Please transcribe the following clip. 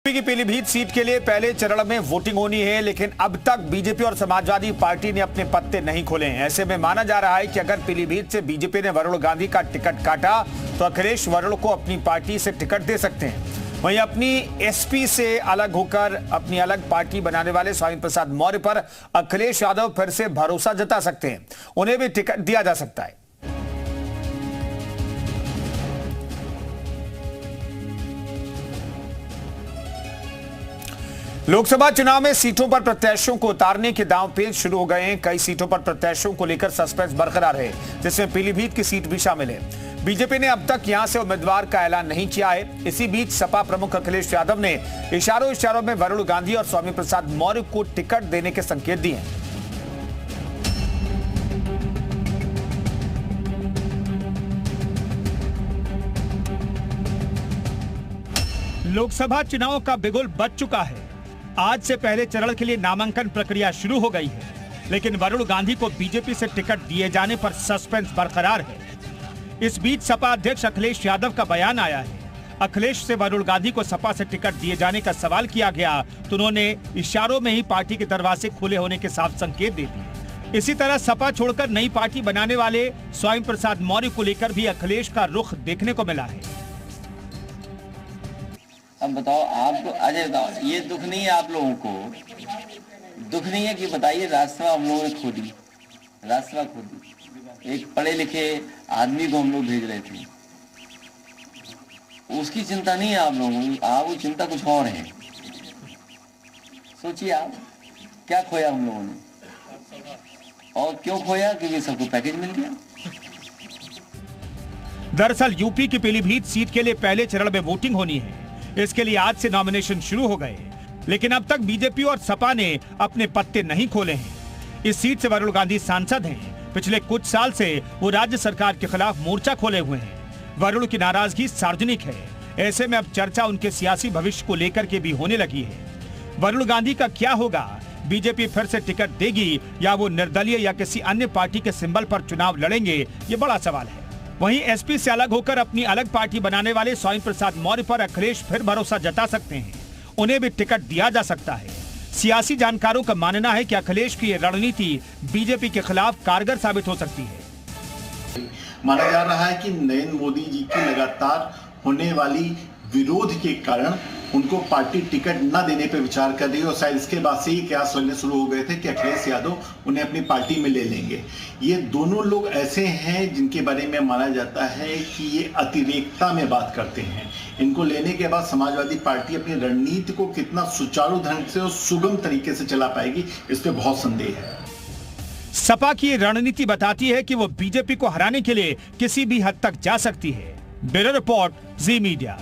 की पीलीभीत सीट के लिए पहले चरण में वोटिंग होनी है, लेकिन अब तक बीजेपी और समाजवादी पार्टी ने अपने पत्ते नहीं खोले हैं। ऐसे में माना जा रहा है कि अगर पीलीभीत से बीजेपी ने वरुण गांधी का टिकट काटा तो अखिलेश वरुण को अपनी पार्टी से टिकट दे सकते हैं। वहीं अपनी एसपी से अलग होकर अपनी अलग पार्टी बनाने वाले स्वामी प्रसाद मौर्य पर अखिलेश यादव फिर से भरोसा जता सकते हैं, उन्हें भी टिकट दिया जा सकता है। लोकसभा चुनाव में सीटों पर प्रत्याशियों को उतारने के दांवपेच शुरू हो गए हैं। कई सीटों पर प्रत्याशियों को लेकर सस्पेंस बरकरार है, जिसमें पीलीभीत की सीट भी शामिल है। बीजेपी ने अब तक यहां से उम्मीदवार का ऐलान नहीं किया है। इसी बीच सपा प्रमुख अखिलेश यादव ने इशारों में वरुण गांधी और स्वामी प्रसाद मौर्य को टिकट देने के संकेत दिए हैं। लोकसभा चुनाव का बिगुल बज चुका है। आज से पहले चरण के लिए नामांकन प्रक्रिया शुरू हो गई है, लेकिन वरुण गांधी को बीजेपी से टिकट दिए जाने पर सस्पेंस बरकरार है। इस बीच सपा अध्यक्ष अखिलेश यादव का बयान आया है। अखिलेश से वरुण गांधी को सपा से टिकट दिए जाने का सवाल किया गया तो उन्होंने इशारों में ही पार्टी के दरवाजे खुले होने के साफ संकेत दे दिए। इसी तरह सपा छोड़कर नई पार्टी बनाने वाले स्वामी प्रसाद मौर्य को लेकर भी अखिलेश का रुख देखने को मिला है। अब बताओ, आपको अजय बताओ, ये दुख नहीं है आप लोगों को? दुख नहीं है कि बताइए राष्ट्रसभा हम लोगों ने खो दी, राष्ट्रसभा खो दी। एक पढ़े लिखे आदमी को हम लोग भेज रहे थे, उसकी चिंता नहीं है आप लोगों को, आपको चिंता कुछ और है। सोचिए आप क्या खोया हम लोगों ने, और क्यों खोया? क्योंकि सबको पैकेज मिल गया। दरअसल यूपी की पीलीभीत सीट के लिए पहले चरण में वोटिंग होनी है। इसके लिए आज से नॉमिनेशन शुरू हो गए, लेकिन अब तक बीजेपी और सपा ने अपने पत्ते नहीं खोले हैं। इस सीट से वरुण गांधी सांसद हैं। पिछले कुछ साल से वो राज्य सरकार के खिलाफ मोर्चा खोले हुए हैं। वरुण की नाराजगी सार्वजनिक है। ऐसे में अब चर्चा उनके सियासी भविष्य को लेकर के भी होने लगी है। वरुण गांधी का क्या होगा? बीजेपी फिर से टिकट देगी या वो निर्दलीय या किसी अन्य पार्टी के सिंबल पर चुनाव लड़ेंगे? ये बड़ा सवाल है। वहीं एसपी से अलग होकर अपनी अलग पार्टी बनाने वाले स्वामी प्रसाद मौर्य पर अखिलेश फिर भरोसा जता सकते हैं, उन्हें भी टिकट दिया जा सकता है। सियासी जानकारों का मानना है कि अखिलेश की रणनीति बीजेपी के खिलाफ कारगर साबित हो सकती है। माना जा रहा है कि नरेंद्र मोदी जी की लगातार होने वाली विरोध के कारण उनको पार्टी टिकट न देने पर विचार कर रही है, और शायद इसके बाद से ही कयास लगने शुरू हो गए थे कि अखिलेश यादव उन्हें अपनी पार्टी में ले लेंगे। ये दोनों लोग ऐसे हैं जिनके बारे में माना जाता है कि ये अतिरेकता में बात करते हैं। इनको लेने के बाद समाजवादी पार्टी अपनी रणनीति को कितना सुचारू ढंग से और सुगम तरीके से चला पाएगी, इस पर बहुत संदेह है। सपा की रणनीति बताती है कि वो बीजेपी को हराने के लिए किसी भी हद तक जा सकती है। ब्यूरो रिपोर्ट, जी मीडिया।